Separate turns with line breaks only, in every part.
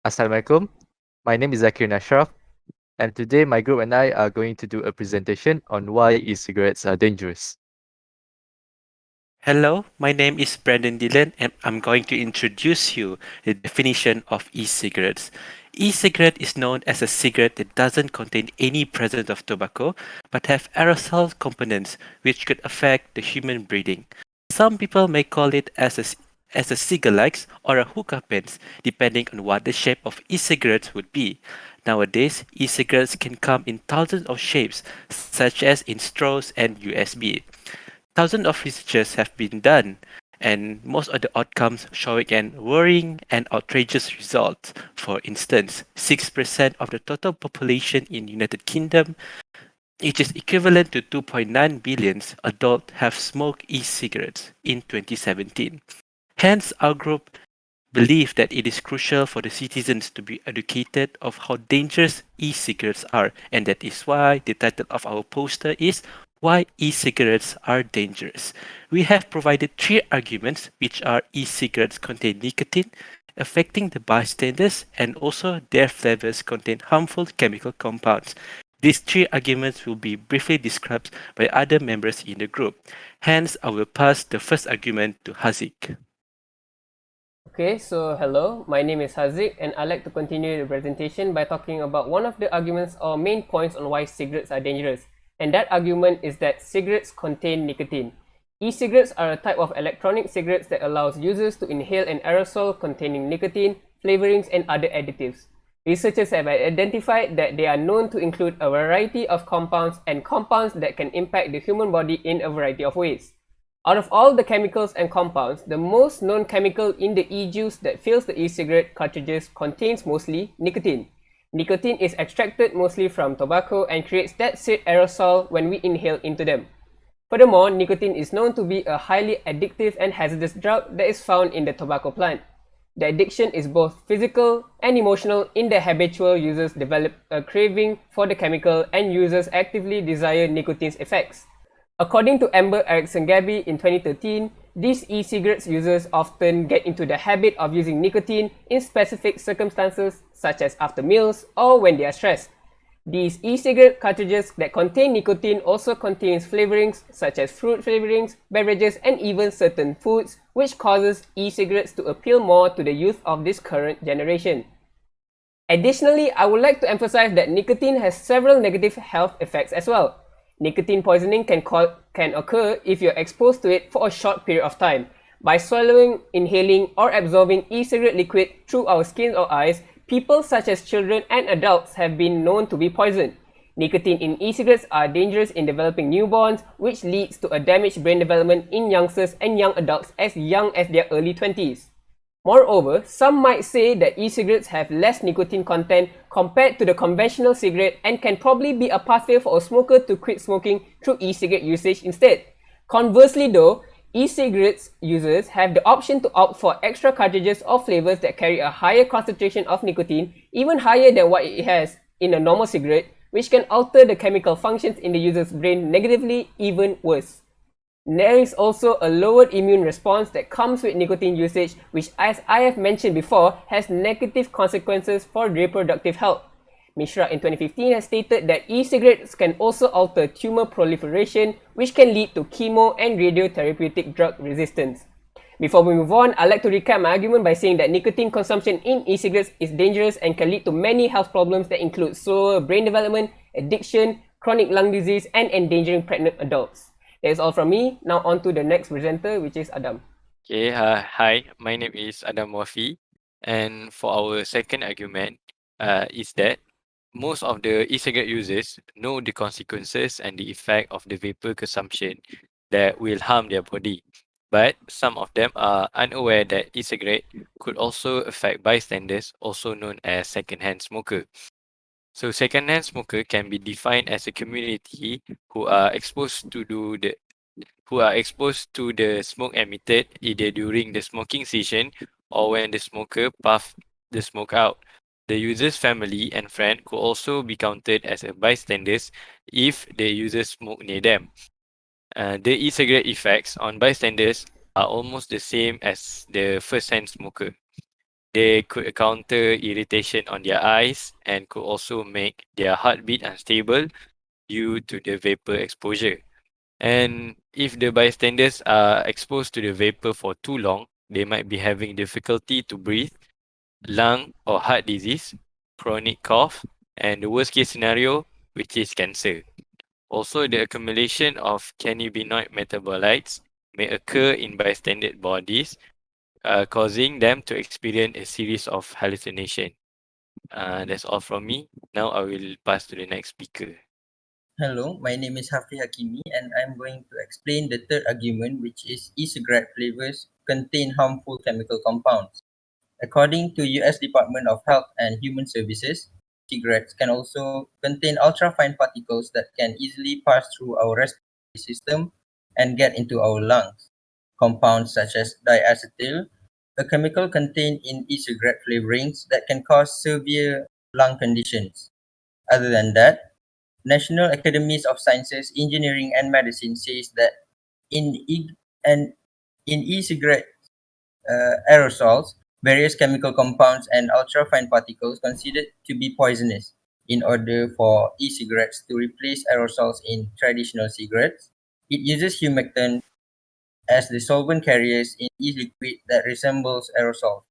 Assalamualaikum. My name is Zikry Ashraf, and today my group and I are going to do a presentation on why e-cigarettes are dangerous.
Hello, my name is Brandon Dillon and I'm going to introduce you the definition of e-cigarettes. E-cigarette is known as a cigarette that doesn't contain any presence of tobacco but have aerosol components which could affect the human breathing. Some people may call it as a cigalikes or a hookah pens depending on what the shape of e-cigarettes would be. Nowadays, e-cigarettes can come in thousands of shapes such as in straws and USB. Thousands of researches have been done, and most of the outcomes showing an worrying and outrageous result. For instance, 6% of the total population in United Kingdom, which is equivalent to 2.9 billion adults, have smoked e-cigarettes in 2017. Hence, our group believe that it is crucial for the citizens to be educated of how dangerous e-cigarettes are, and that is why the title of our poster is Why E-Cigarettes Are Dangerous. We have provided three arguments, which are e-cigarettes contain nicotine, affecting the bystanders, and also their flavors contain harmful chemical compounds. These three arguments will be briefly described by other members in the group. Hence, I will pass the first argument to Haziq.
Okay, so hello, my name is Haziq and I'd like to continue the presentation by talking about one of the arguments or main points on why cigarettes are dangerous. And that argument is that cigarettes contain nicotine. E-cigarettes are a type of electronic cigarettes that allows users to inhale an aerosol containing nicotine, flavorings and other additives. Researchers have identified that they are known to include a variety of compounds and compounds that can impact the human body in a variety of ways. Out of all the chemicals and compounds, the most known chemical in the e-juice that fills the e-cigarette cartridges contains mostly nicotine. Nicotine is extracted mostly from tobacco and creates that said aerosol when we inhale into them. Furthermore, nicotine is known to be a highly addictive and hazardous drug that is found in the tobacco plant. The addiction is both physical and emotional in that habitual users develop a craving for the chemical and users actively desire nicotine's effects. According to Amber Erickson-Gaby in 2013, these e-cigarettes users often get into the habit of using nicotine in specific circumstances such as after meals or when they are stressed. These e-cigarette cartridges that contain nicotine also contains flavorings such as fruit flavorings, beverages and even certain foods, which causes e-cigarettes to appeal more to the youth of this current generation. Additionally, I would like to emphasize that nicotine has several negative health effects as well. Nicotine poisoning can occur if you're exposed to it for a short period of time. By swallowing, inhaling, or absorbing e-cigarette liquid through our skin or eyes, people such as children and adults have been known to be poisoned. Nicotine in e-cigarettes are dangerous in developing newborns, which leads to a damaged brain development in youngsters and young adults as young as their early 20s. Moreover, some might say that e-cigarettes have less nicotine content compared to the conventional cigarette and can probably be a pathway for a smoker to quit smoking through e-cigarette usage instead. Conversely though, e-cigarettes users have the option to opt for extra cartridges or flavors that carry a higher concentration of nicotine, even higher than what it has in a normal cigarette, which can alter the chemical functions in the user's brain negatively, even worse. There is also a lowered immune response that comes with nicotine usage, which, as I have mentioned before, has negative consequences for reproductive health. Mishra in 2015 has stated that e-cigarettes can also alter tumor proliferation, which can lead to chemo and radiotherapeutic drug resistance. Before we move on, I'd like to recap my argument by saying that nicotine consumption in e-cigarettes is dangerous and can lead to many health problems that include slower brain development, addiction, chronic lung disease, and endangering pregnant adults. That is all from me. Now on to the next presenter, which is Adam.
Okay, hi, my name is Adam WAFII, and for our second argument, is that most of the e-cigarette users know the consequences and the effect of the vapor consumption that will harm their body, but some of them are unaware that e-cigarette could also affect bystanders, also known as secondhand smoker. So secondhand smoker can be defined as a community who are exposed to the smoke emitted either during the smoking session or when the smoker puff the smoke out. The user's family and friend could also be counted as a bystanders if the user smoke near them. The e-cigarette effects on bystanders are almost the same as the first-hand smoker. They could encounter irritation on their eyes and could also make their heartbeat unstable due to the vapor exposure. And if the bystanders are exposed to the vapor for too long, they might be having difficulty to breathe, lung or heart disease, chronic cough, and the worst case scenario, which is cancer. Also, the accumulation of cannabinoid metabolites may occur in bystander bodies, causing them to experience a series of hallucination. That's all from me. Now I will pass to the next speaker.
Hello, my name is Hakimi and I'm going to explain the third argument, which is e-cigarette flavors contain harmful chemical compounds. According to US Department of Health and Human Services, cigarettes can also contain ultrafine particles that can easily pass through our respiratory system and get into our lungs. Compounds such as diacetyl, a chemical contained in e-cigarette flavorings that can cause severe lung conditions. Other than that, National Academies of Sciences, Engineering and Medicine says that in e- and in e-cigarette aerosols, various chemical compounds and ultrafine particles considered to be poisonous. In order for e-cigarettes to replace aerosols in traditional cigarettes, it uses humectant as the solvent carriers in e-liquid that resembles aerosols.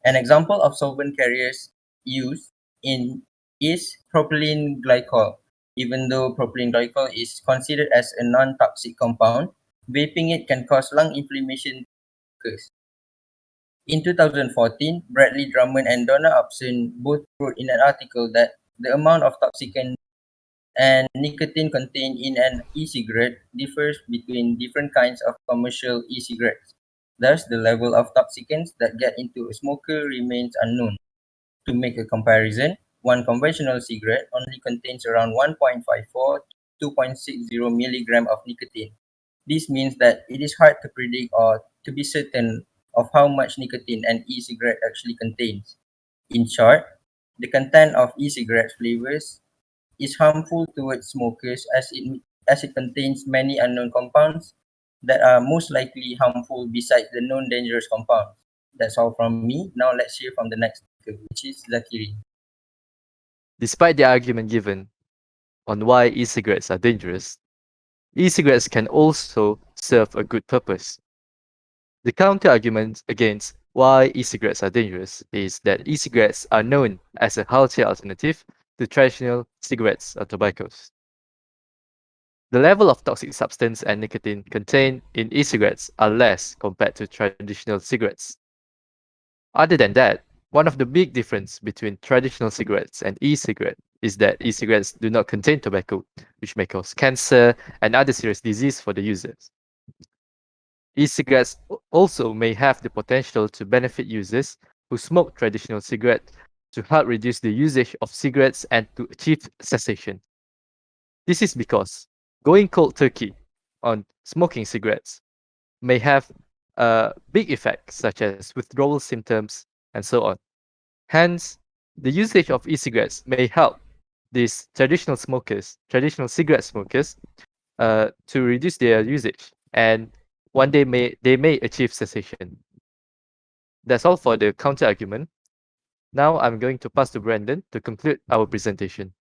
An example of solvent carriers used in is propylene glycol. Even though propylene glycol is considered as a non-toxic compound, vaping it can cause lung inflammation. In 2014, Bradley Drummond and Donna Upson both wrote in an article that the amount of toxicant and nicotine contained in an e-cigarette differs between different kinds of commercial e-cigarettes. Thus, the level of toxicants that get into a smoker remains unknown. To make a comparison, one conventional cigarette only contains around 1.54 to 2.60 milligram of nicotine. This means that it is hard to predict or to be certain of how much nicotine an e-cigarette actually contains. In short, the content of e-cigarette flavors is harmful towards smokers as it contains many unknown compounds that are most likely harmful besides the known dangerous compounds. That's all from me. Now let's hear from the next speaker, which is Zikry.
Despite the argument given on why e-cigarettes are dangerous, e-cigarettes can also serve a good purpose. The counter-argument against why e-cigarettes are dangerous is that e-cigarettes are known as a healthier alternative to traditional cigarettes or tobaccos. The level of toxic substance and nicotine contained in e-cigarettes are less compared to traditional cigarettes. Other than that, one of the big difference between traditional cigarettes and e-cigarette is that e-cigarettes do not contain tobacco, which may cause cancer and other serious disease for the users. E-cigarettes also may have the potential to benefit users who smoke traditional cigarettes to help reduce the usage of cigarettes and to achieve cessation. This is because going cold turkey on smoking cigarettes may have big effects such as withdrawal symptoms and so on. Hence, the usage of e-cigarettes may help these traditional cigarette smokers, to reduce their usage, and one day they may achieve cessation. That's all for the counter argument. Now I'm going to pass to Brandon to conclude our presentation.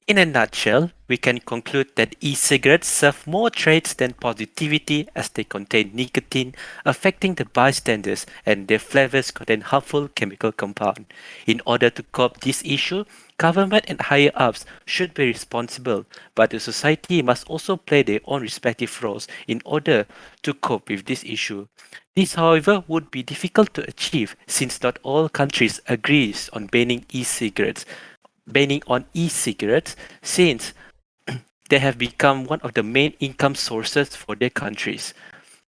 In a nutshell, we can conclude that e-cigarettes serve more traits than positivity as they contain nicotine, affecting the bystanders, and their flavors contain harmful chemical compound. In order to cope this issue, government and higher ups should be responsible, but the society must also play their own respective roles in order to cope with this issue. This, however, would be difficult to achieve since not all countries agrees on banning on e-cigarettes since they have become one of the main income sources for their countries.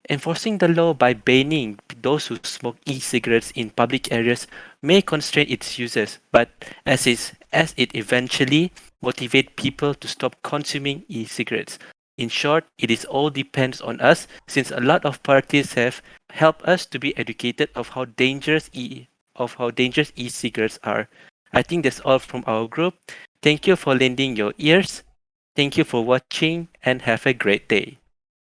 Enforcing the law by banning those who smoke e-cigarettes in public areas may constrain its users, but as it eventually motivate people to stop consuming e-cigarettes. In short, it is all depends on us since a lot of parties have helped us to be educated of how dangerous e-cigarettes are. I think that's all from our group. Thank you for lending your ears. Thank you for watching and have a great day.